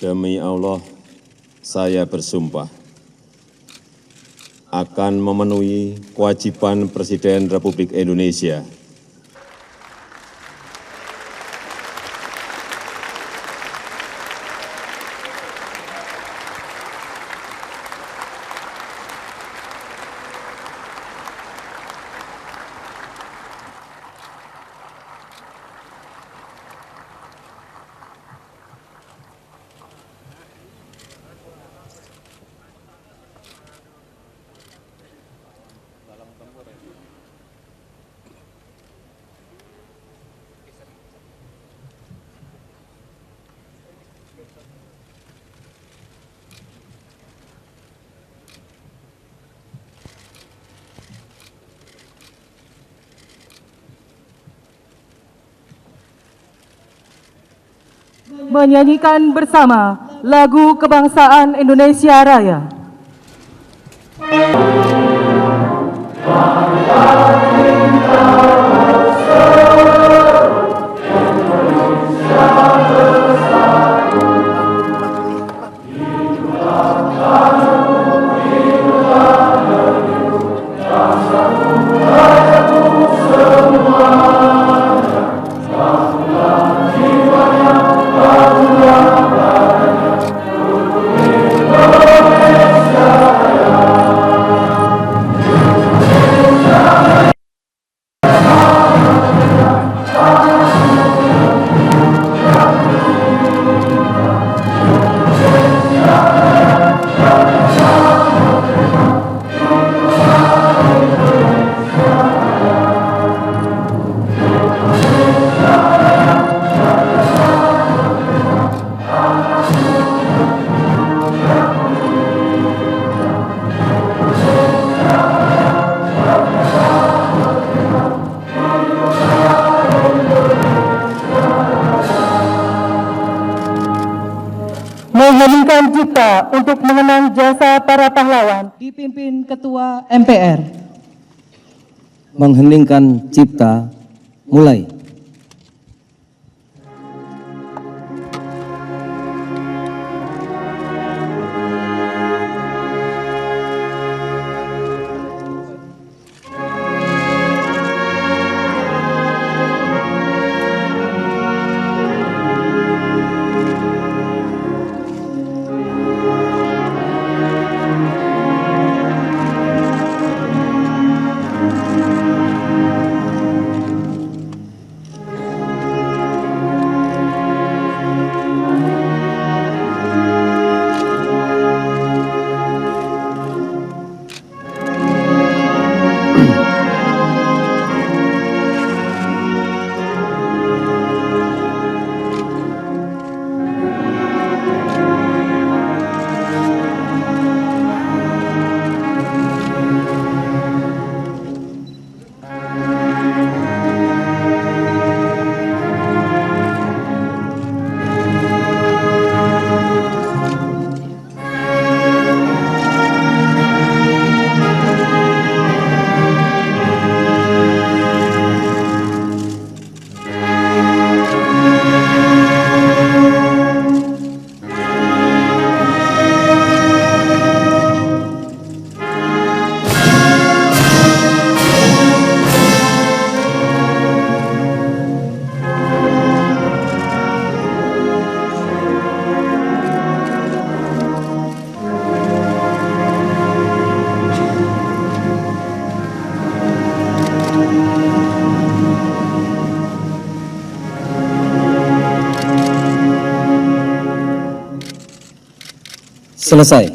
Demi Allah, saya bersumpah akan memenuhi kewajiban Presiden Republik Indonesia menyanyikan bersama lagu kebangsaan Indonesia Raya. Mengheningkan cipta untuk mengenang jasa para pahlawan dipimpin Ketua MPR. Mengheningkan cipta, mulai. Selesai.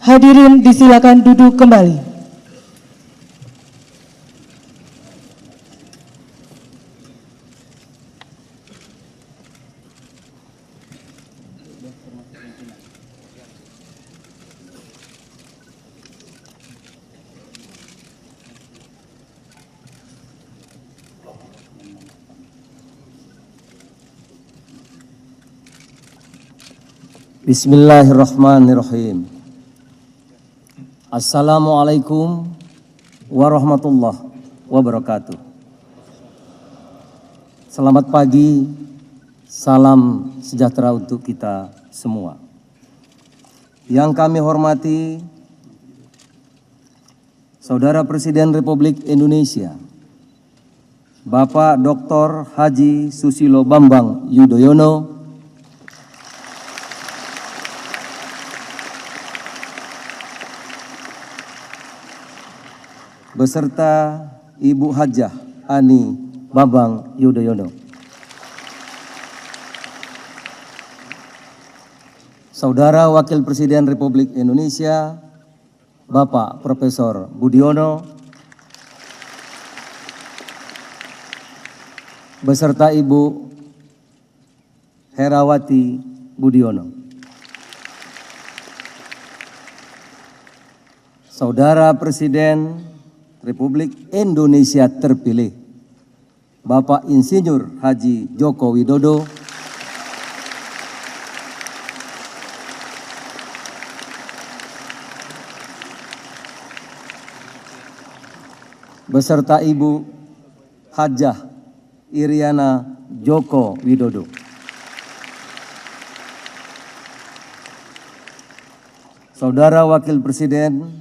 Hadirin disilakan duduk kembali. Bismillahirrahmanirrahim. Assalamualaikum warahmatullahi wabarakatuh. Selamat pagi, salam sejahtera untuk kita semua. Yang kami hormati Saudara Presiden Republik Indonesia, Bapak Dr. Haji Susilo Bambang Yudhoyono, beserta Ibu Hajah Ani Bambang Yudhoyono. Saudara Wakil Presiden Republik Indonesia, Bapak Profesor Budiono, beserta Ibu Herawati Budiono. Saudara Presiden Republik Indonesia terpilih, Bapak Insinyur Haji Joko Widodo, beserta Ibu Hajah Iriana Joko Widodo. Saudara Wakil Presiden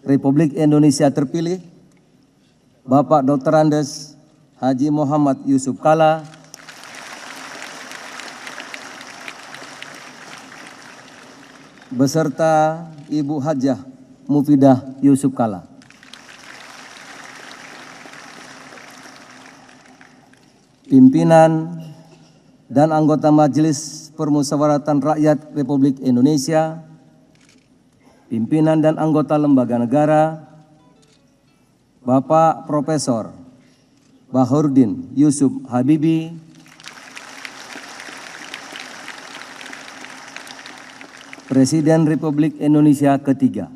Republik Indonesia terpilih, Bapak Dr. Andes Haji Muhammad Yusuf Kalla, beserta Ibu Hajah Mufidah Yusuf Kalla. Pimpinan dan anggota Majelis Permusyawaratan Rakyat Republik Indonesia, pimpinan dan anggota lembaga negara, Bapak Profesor Bahurdin Yusuf Habibi, Presiden Republik Indonesia ketiga,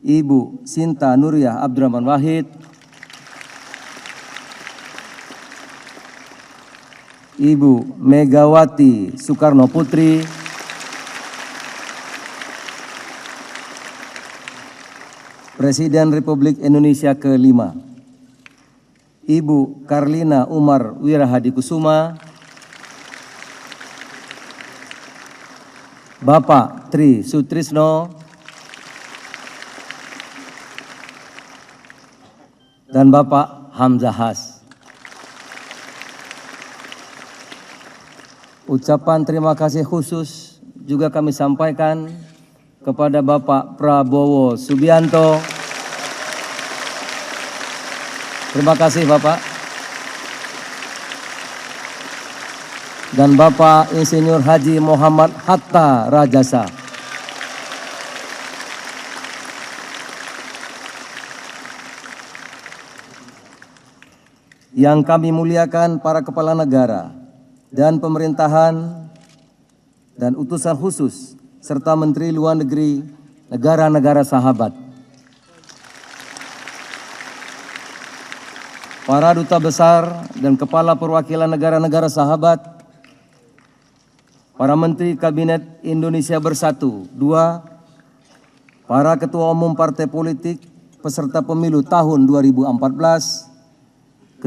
Ibu Sinta Nuriyah Abdurrahman Wahid, Ibu Megawati Soekarno Putri, Presiden Republik Indonesia kelima, Ibu Karlina Umar Wirahadikusuma, Bapak Tri Sutrisno, dan Bapak Hamzah Has. Ucapan terima kasih khusus juga kami sampaikan kepada Bapak Prabowo Subianto. Terima kasih Bapak. Dan Bapak Insinyur Haji Muhammad Hatta Rajasa. Yang kami muliakan para kepala negara dan pemerintahan dan utusan khusus serta Menteri Luar Negeri negara-negara sahabat, para duta besar dan kepala perwakilan negara-negara sahabat, para Menteri Kabinet Indonesia Bersatu 2, para ketua umum partai politik peserta pemilu tahun 2014,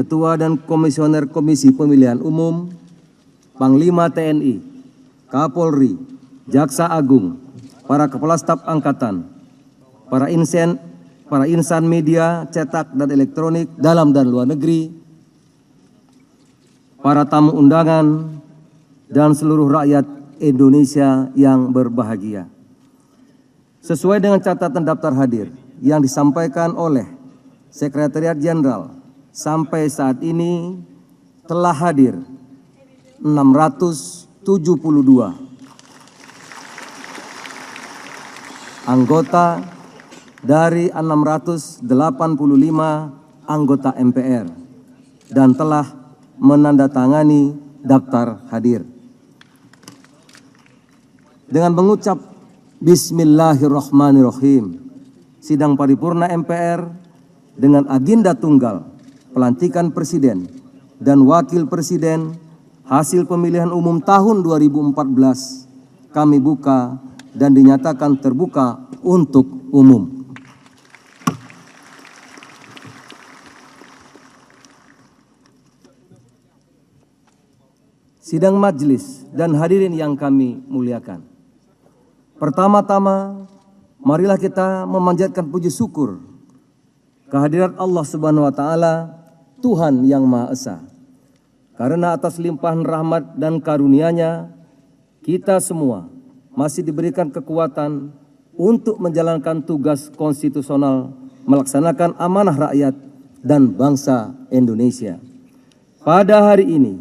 ketua dan komisioner Komisi Pemilihan Umum, Panglima TNI, Kapolri, Jaksa Agung, para kepala staf angkatan, para insan media cetak dan elektronik dalam dan luar negeri, para tamu undangan, dan seluruh rakyat Indonesia yang berbahagia. Sesuai dengan catatan daftar hadir yang disampaikan oleh Sekretariat Jenderal, sampai saat ini telah hadir 672 anggota dari 685 anggota MPR dan telah menandatangani daftar hadir. Dengan mengucap Bismillahirrahmanirrahim, sidang paripurna MPR dengan agenda tunggal pelantikan Presiden dan Wakil Presiden hasil pemilihan umum tahun 2014 kami buka dan dinyatakan terbuka untuk umum. Sidang majelis dan hadirin yang kami muliakan. Pertama-tama, marilah kita memanjatkan puji syukur kehadirat Allah Subhanahu wa taala, Tuhan yang Maha Esa. Karena atas limpahan rahmat dan karunia-Nya, kita semua masih diberikan kekuatan untuk menjalankan tugas konstitusional, melaksanakan amanah rakyat dan bangsa Indonesia. Pada hari ini,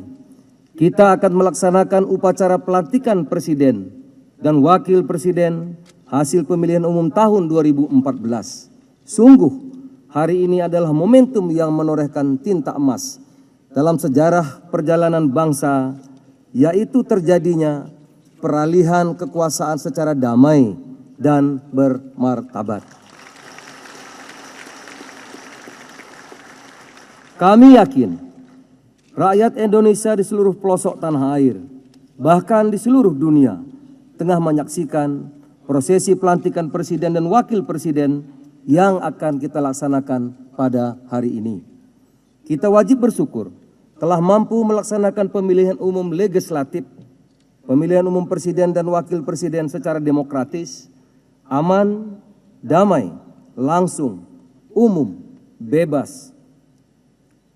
kita akan melaksanakan upacara pelantikan Presiden dan Wakil Presiden hasil pemilihan umum tahun 2014. Sungguh, hari ini adalah momentum yang menorehkan tinta emas dalam sejarah perjalanan bangsa, yaitu terjadinya peralihan kekuasaan secara damai dan bermartabat. Kami yakin rakyat Indonesia di seluruh pelosok tanah air, bahkan di seluruh dunia, tengah menyaksikan prosesi pelantikan Presiden dan Wakil Presiden yang akan kita laksanakan pada hari ini. Kita wajib bersyukur telah mampu melaksanakan pemilihan umum legislatif, pemilihan umum Presiden dan Wakil Presiden secara demokratis, aman, damai, langsung, umum, bebas,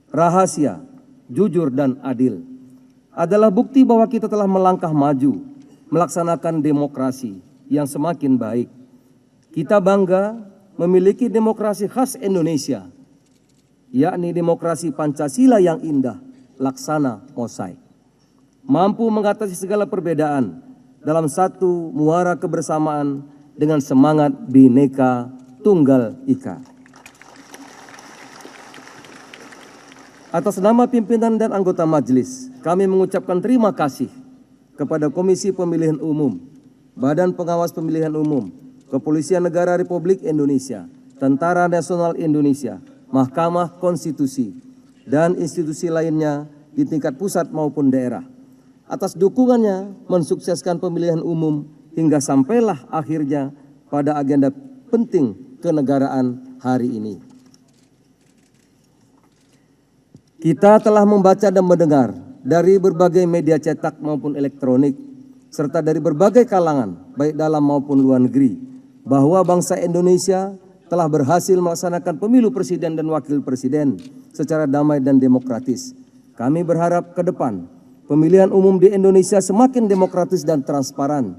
rahasia, jujur dan adil. Adalah bukti bahwa kita telah melangkah maju, melaksanakan demokrasi yang semakin baik. Kita bangga memiliki demokrasi khas Indonesia, yakni demokrasi Pancasila yang indah, laksana mosaik. Mampu mengatasi segala perbedaan dalam satu muara kebersamaan dengan semangat Bhinneka Tunggal Ika. Atas nama pimpinan dan anggota majelis, kami mengucapkan terima kasih kepada Komisi Pemilihan Umum, Badan Pengawas Pemilihan Umum, Kepolisian Negara Republik Indonesia, Tentara Nasional Indonesia, Mahkamah Konstitusi, dan institusi lainnya di tingkat pusat maupun daerah, atas dukungannya mensukseskan pemilihan umum hingga sampailah akhirnya pada agenda penting kenegaraan hari ini. Kita telah membaca dan mendengar dari berbagai media cetak maupun elektronik, serta dari berbagai kalangan, baik dalam maupun luar negeri, bahwa bangsa Indonesia telah berhasil melaksanakan pemilu presiden dan wakil presiden secara damai dan demokratis. Kami berharap ke depan, pemilihan umum di Indonesia semakin demokratis dan transparan,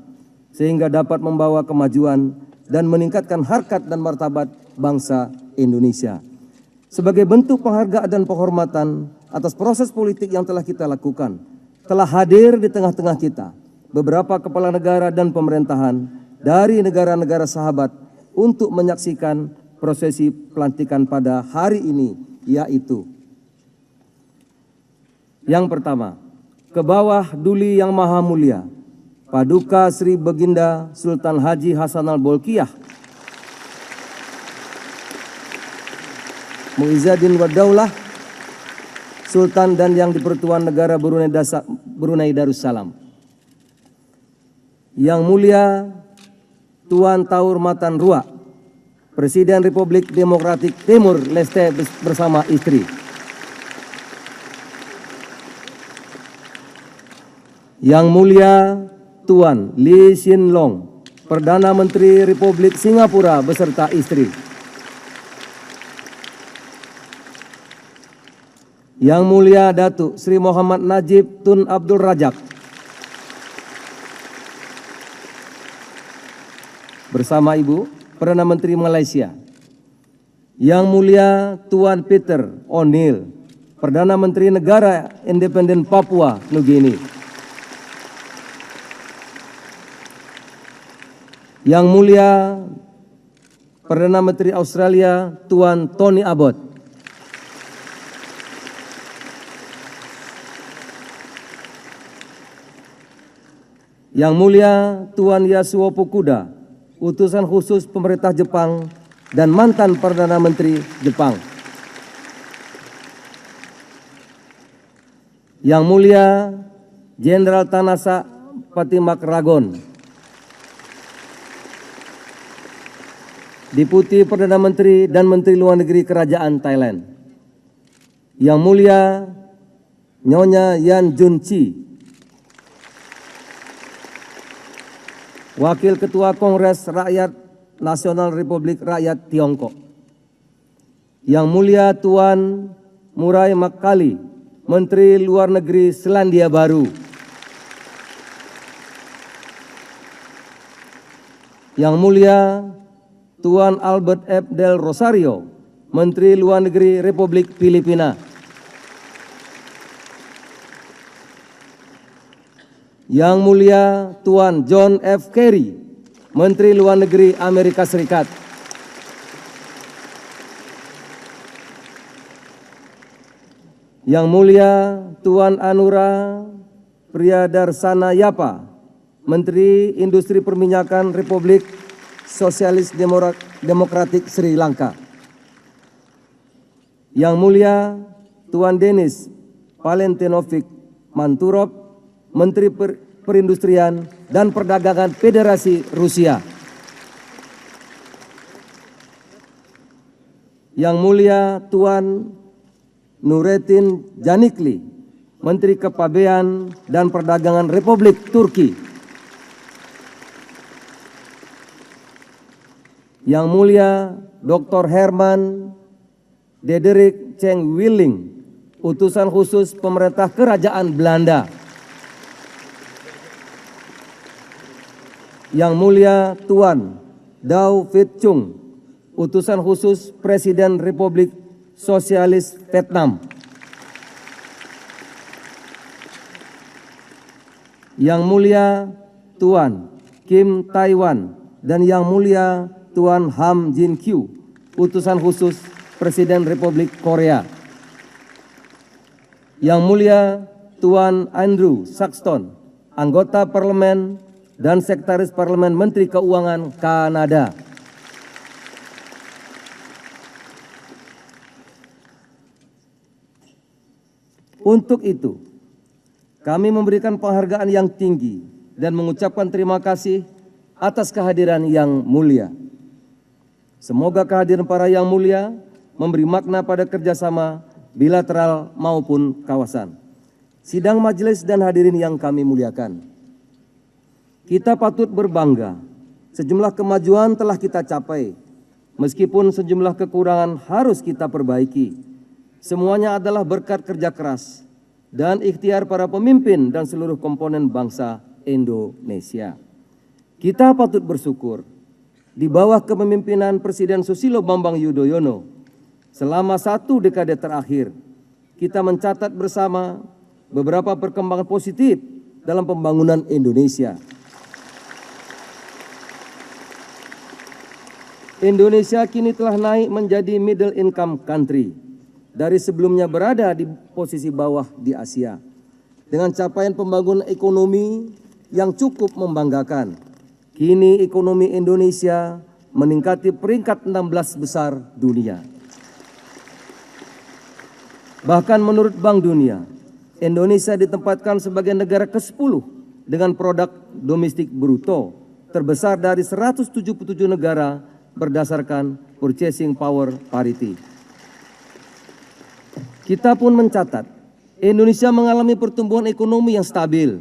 sehingga dapat membawa kemajuan dan meningkatkan harkat dan martabat bangsa Indonesia. Sebagai bentuk penghargaan dan penghormatan atas proses politik yang telah kita lakukan, telah hadir di tengah-tengah kita beberapa kepala negara dan pemerintahan dari negara-negara sahabat untuk menyaksikan prosesi pelantikan pada hari ini, yaitu yang pertama, ke bawah Duli Yang Maha Mulia, Paduka Sri Baginda Sultan Haji Hasanal Bolkiah, Muizzaddin Wadaulah, Sultan dan Yang di-Pertuan Negara Brunei Darussalam. Yang Mulia Tuan Taur Matan Ruak, Presiden Republik Demokratik Timur Leste bersama istri. Yang Mulia Tuan Lee Hsien Loong, Perdana Menteri Republik Singapura beserta istri. Yang Mulia Datuk Sri Muhammad Najib Tun Abdul Razak bersama Ibu, Perdana Menteri Malaysia. Yang Mulia Tuan Peter O'Neill, Perdana Menteri Negara Independen Papua Nugini. Yang Mulia Perdana Menteri Australia Tuan Tony Abbott. Yang Mulia Tuan Yasuo Fukuda, Utusan Khusus Pemerintah Jepang dan mantan Perdana Menteri Jepang. Yang Mulia Jenderal Tanasa Patimak Ragon, Deputi Perdana Menteri dan Menteri Luar Negeri Kerajaan Thailand. Yang Mulia Nyonya Yan Jun Chi, Wakil Ketua Kongres Rakyat Nasional Republik Rakyat Tiongkok, Yang Mulia Tuan Murai Makkali, Menteri Luar Negeri Selandia Baru, Yang Mulia Tuan Albert F. Del Rosario, Menteri Luar Negeri Republik Filipina, Yang Mulia Tuan John F. Kerry, Menteri Luar Negeri Amerika Serikat, Yang Mulia Tuan Anura Priyadarsana Yapa, Menteri Industri Perminyakan Republik Sosialis Demokratik Sri Lanka, Yang Mulia Tuan Denis Valentinovic Manturov, Menteri Perindustrian dan Perdagangan Federasi Rusia, Yang Mulia Tuan Nurettin Canikli, Menteri Kepabean dan Perdagangan Republik Turki, Yang Mulia Dr. Herman Dederik Cheng Willing, Utusan Khusus Pemerintah Kerajaan Belanda, Yang Mulia Tuan Dau Viet Chung, Utusan Khusus Presiden Republik Sosialis Vietnam, Yang Mulia Tuan Kim Taiwan, dan Yang Mulia Tuan Ham Jin Kyu, Utusan Khusus Presiden Republik Korea, Yang Mulia Tuan Andrew Saxton, Anggota Parlemen dan Sekretaris Parlemen Menteri Keuangan Kanada, untuk itu, kami memberikan penghargaan yang tinggi dan mengucapkan terima kasih atas kehadiran yang mulia. Semoga kehadiran para yang mulia memberi makna pada kerjasama bilateral maupun kawasan. Sidang majelis dan hadirin yang kami muliakan, kita patut berbangga sejumlah kemajuan telah kita capai, meskipun sejumlah kekurangan harus kita perbaiki. Semuanya adalah berkat kerja keras dan ikhtiar para pemimpin dan seluruh komponen bangsa Indonesia. Kita patut bersyukur di bawah kepemimpinan Presiden Susilo Bambang Yudhoyono selama 1 dekade terakhir, kita mencatat bersama beberapa perkembangan positif dalam pembangunan Indonesia. Indonesia kini telah naik menjadi middle income country dari sebelumnya berada di posisi bawah di Asia, dengan capaian pembangunan ekonomi yang cukup membanggakan. Kini ekonomi Indonesia meningkati peringkat 16 besar dunia. Bahkan menurut Bank Dunia, Indonesia ditempatkan sebagai negara ke-10 dengan produk domestik bruto terbesar dari 177 negara berdasarkan purchasing power parity. Kita pun mencatat, Indonesia mengalami pertumbuhan ekonomi yang stabil,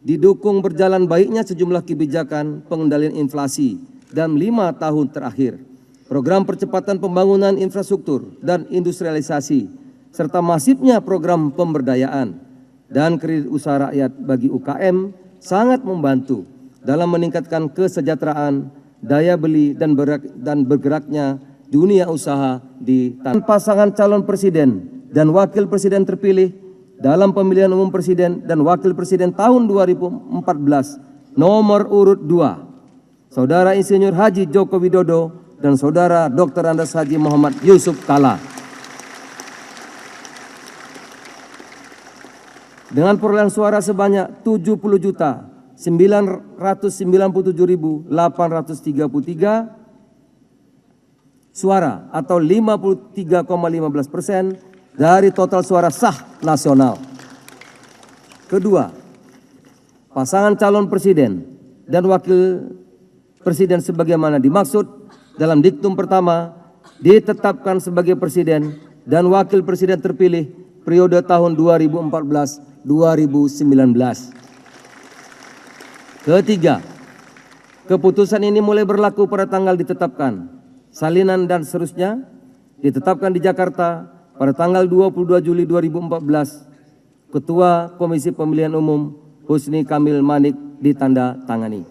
didukung berjalan baiknya sejumlah kebijakan pengendalian inflasi dalam 5 tahun terakhir, program percepatan pembangunan infrastruktur dan industrialisasi, serta masifnya program pemberdayaan dan kredit usaha rakyat bagi UKM sangat membantu dalam meningkatkan kesejahteraan, daya beli dan bergeraknya dunia usaha di tanah. Pasangan calon presiden dan wakil presiden terpilih dalam pemilihan umum presiden dan wakil presiden tahun 2014 nomor urut 2, Saudara Insinyur Haji Joko Widodo dan Saudara Dr. Andes Haji Muhammad Yusuf Kalla. Dengan perolehan suara sebanyak 70.997.833 suara atau 53,15% dari total suara sah nasional. Kedua, pasangan calon presiden dan wakil presiden sebagaimana dimaksud dalam diktum pertama ditetapkan sebagai presiden dan wakil presiden terpilih periode tahun 2014-2019. Ketiga, Keputusan ini mulai berlaku pada tanggal ditetapkan. Salinan dan seterusnya ditetapkan di Jakarta pada tanggal 22 Juli 2014. Ketua Komisi Pemilihan Umum Husni Kamil Manik ditanda tangani.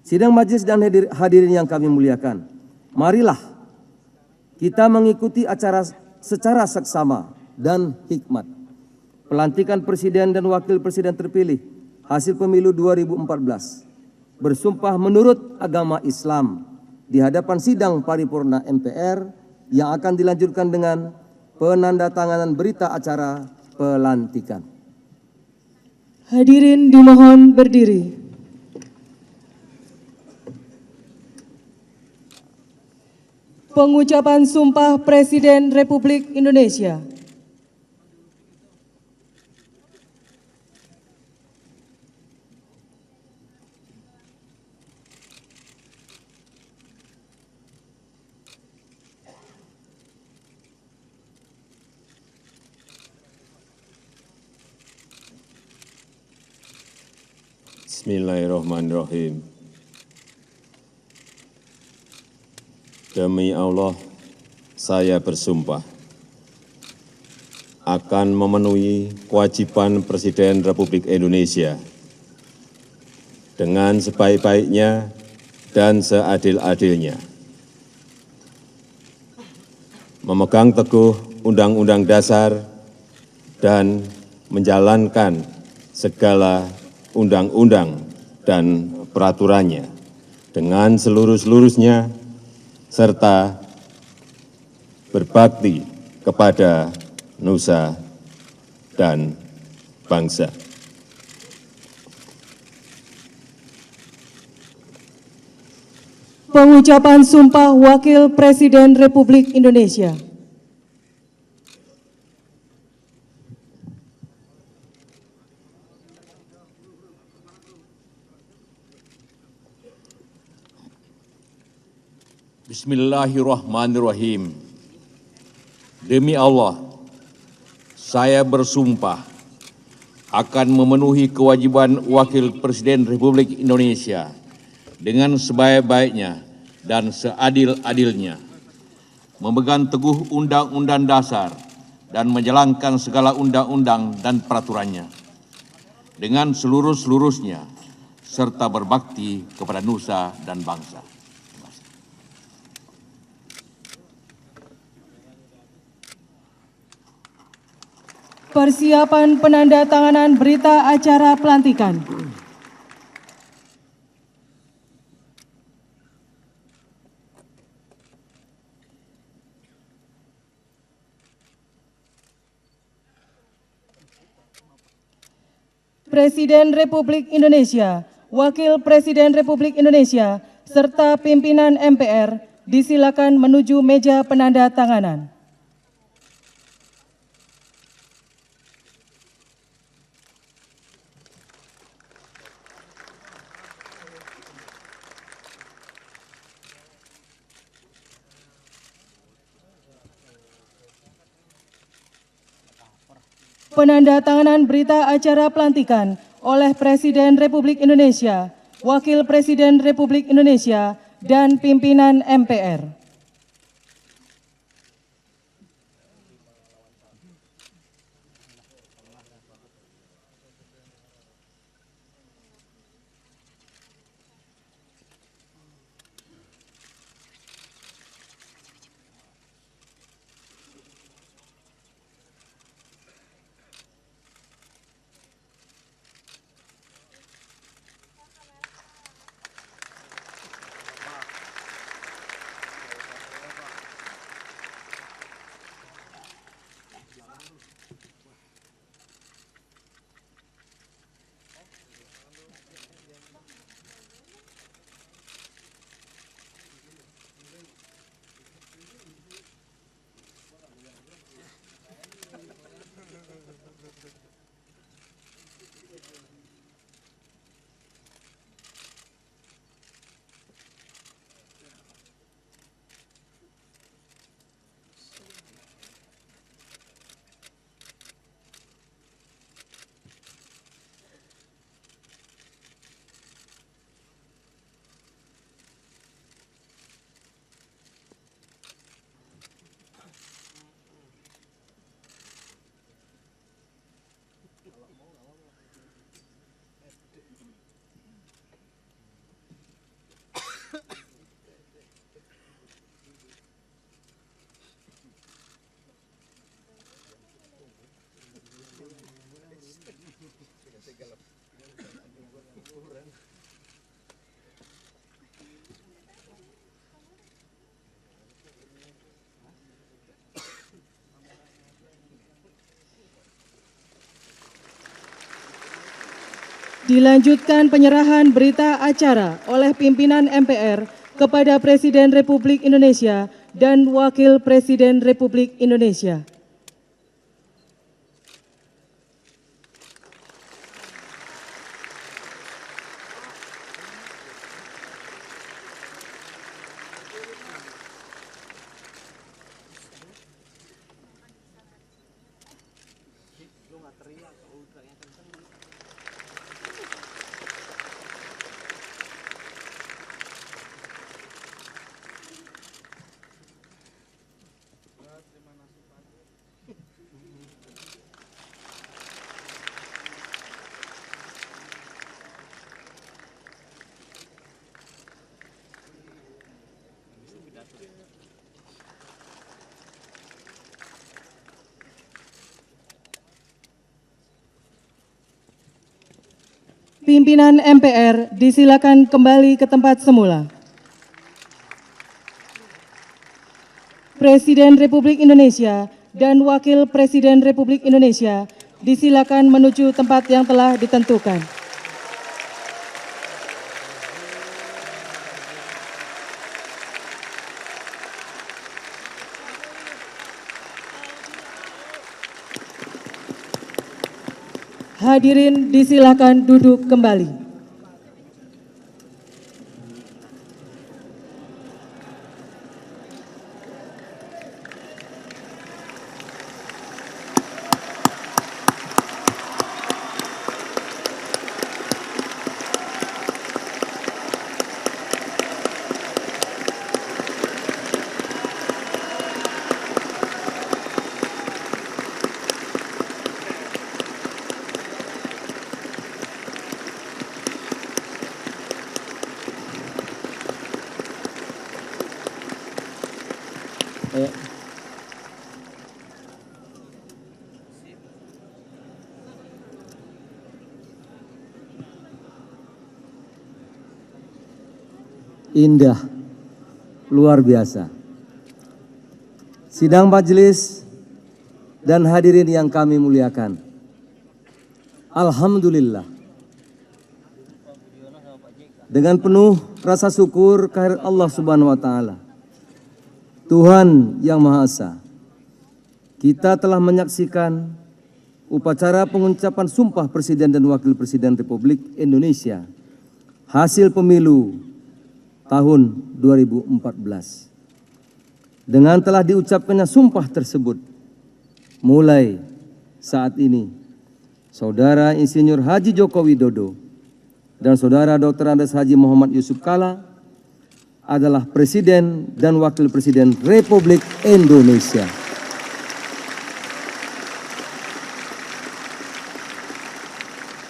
Sidang majelis dan hadirin yang kami muliakan, marilah kita mengikuti acara secara seksama dan hikmat. Pelantikan Presiden dan Wakil Presiden terpilih hasil pemilu 2014 bersumpah menurut agama Islam di hadapan sidang paripurna MPR yang akan dilanjutkan dengan penandatanganan berita acara pelantikan. Hadirin dimohon berdiri. Pengucapan Sumpah Presiden Republik Indonesia. Bismillahirrahmanirrahim. Demi Allah, saya bersumpah akan memenuhi kewajiban Presiden Republik Indonesia dengan sebaik-baiknya dan seadil-adilnya, memegang teguh Undang-Undang Dasar dan menjalankan segala undang-undang dan peraturannya dengan seluruh-seluruhnya, serta berbakti kepada nusa dan bangsa. Pengucapan Sumpah Wakil Presiden Republik Indonesia. Bismillahirrahmanirrahim. Demi Allah, saya bersumpah akan memenuhi kewajiban Wakil Presiden Republik Indonesia dengan sebaik-baiknya dan seadil-adilnya, memegang teguh Undang-Undang Dasar dan menjalankan segala undang-undang dan peraturannya dengan seluruh-seluruhnya, serta berbakti kepada nusa dan bangsa. Persiapan penandatanganan berita acara pelantikan. Presiden Republik Indonesia, Wakil Presiden Republik Indonesia, serta pimpinan MPR disilakan menuju meja penandatanganan. Penandatanganan berita acara pelantikan oleh Presiden Republik Indonesia, Wakil Presiden Republik Indonesia, dan pimpinan MPR. Dilanjutkan penyerahan berita acara oleh pimpinan MPR kepada Presiden Republik Indonesia dan Wakil Presiden Republik Indonesia. Pimpinan MPR disilakan kembali ke tempat semula. Presiden Republik Indonesia dan Wakil Presiden Republik Indonesia disilakan menuju tempat yang telah ditentukan. Hadirin disilakan duduk kembali. Indah, luar biasa. Sidang majelis dan hadirin yang kami muliakan. Alhamdulillah. Dengan penuh rasa syukur kehadirat Allah Subhanahu wa taala, Tuhan yang Maha Esa, kita telah menyaksikan upacara pengucapan sumpah Presiden dan Wakil Presiden Republik Indonesia hasil pemilu tahun 2014. Dengan telah diucapkannya sumpah tersebut, mulai saat ini, Saudara Insinyur Haji Joko Widodo dan Saudara Dr. Andes Haji Muhammad Yusuf Kalla adalah Presiden dan Wakil Presiden Republik Indonesia.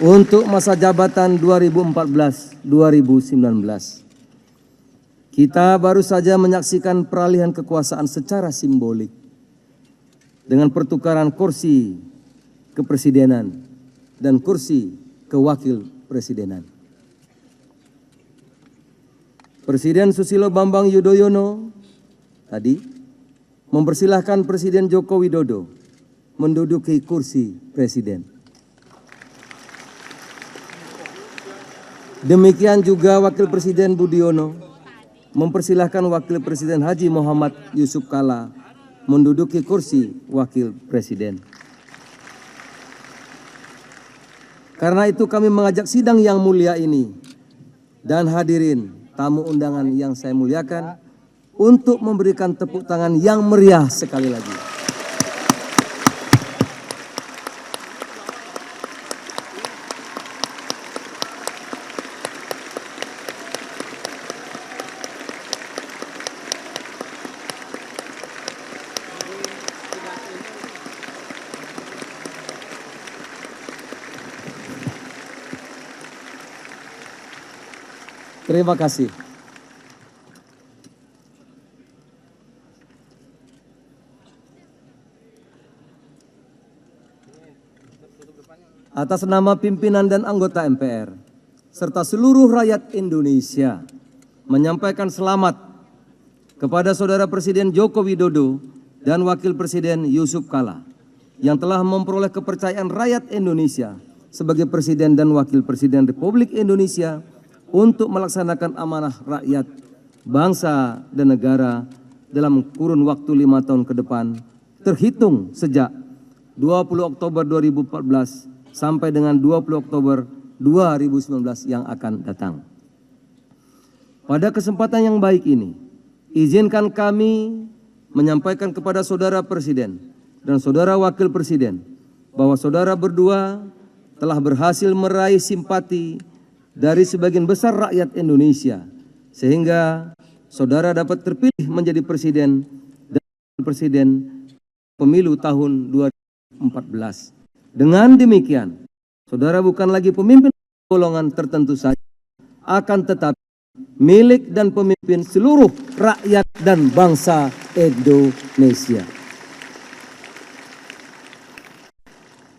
Untuk masa jabatan 2014-2019. Kita baru saja menyaksikan peralihan kekuasaan secara simbolik dengan pertukaran kursi kepresidenan dan kursi kewakil presidenan. Presiden Susilo Bambang Yudhoyono tadi mempersilahkan Presiden Joko Widodo menduduki kursi presiden. Demikian juga Wakil Presiden Budiono mempersilahkan Wakil Presiden Haji Muhammad Yusuf Kalla menduduki kursi Wakil Presiden. Karena itu kami mengajak sidang yang mulia ini dan hadirin tamu undangan yang saya muliakan untuk memberikan tepuk tangan yang meriah sekali lagi. Terima kasih. Atas nama pimpinan dan anggota MPR, serta seluruh rakyat Indonesia, menyampaikan selamat kepada Saudara Presiden Joko Widodo dan Wakil Presiden Yusuf Kalla yang telah memperoleh kepercayaan rakyat Indonesia sebagai Presiden dan Wakil Presiden Republik Indonesia untuk melaksanakan amanah rakyat, bangsa, dan negara dalam kurun waktu 5 tahun ke depan, terhitung sejak 20 Oktober 2014 sampai dengan 20 Oktober 2019 yang akan datang. Pada kesempatan yang baik ini, izinkan kami menyampaikan kepada Saudara Presiden dan Saudara Wakil Presiden bahwa saudara berdua telah berhasil meraih simpati dari sebagian besar rakyat Indonesia, sehingga saudara dapat terpilih menjadi Presiden dan Presiden pemilu tahun 2014. Dengan demikian, saudara bukan lagi pemimpin golongan tertentu saja, akan tetapi milik dan pemimpin seluruh rakyat dan bangsa Indonesia.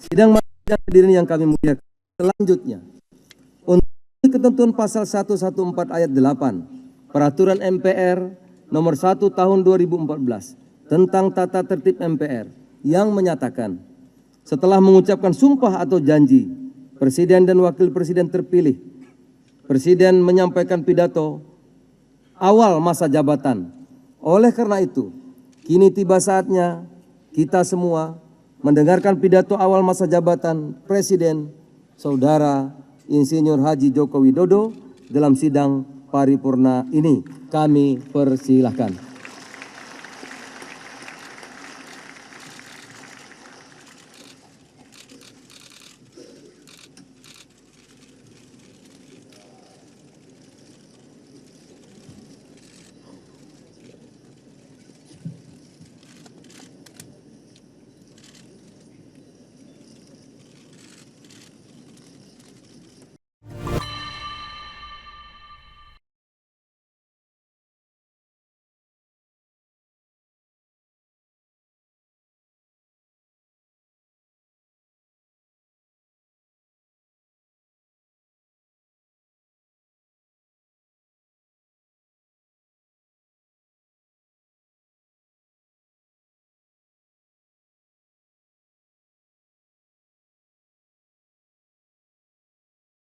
Sidang majelis hadirin yang kami muliakan, selanjutnya untuk ketentuan pasal 114 ayat 8 Peraturan MPR nomor 1 tahun 2014 tentang tata tertib MPR yang menyatakan setelah mengucapkan sumpah atau janji Presiden dan Wakil Presiden terpilih, Presiden menyampaikan pidato awal masa jabatan. Oleh karena itu, kini tiba saatnya kita semua mendengarkan pidato awal masa jabatan Presiden Saudara Insinyur Haji Joko Widodo dalam sidang paripurna ini. Kami persilahkan.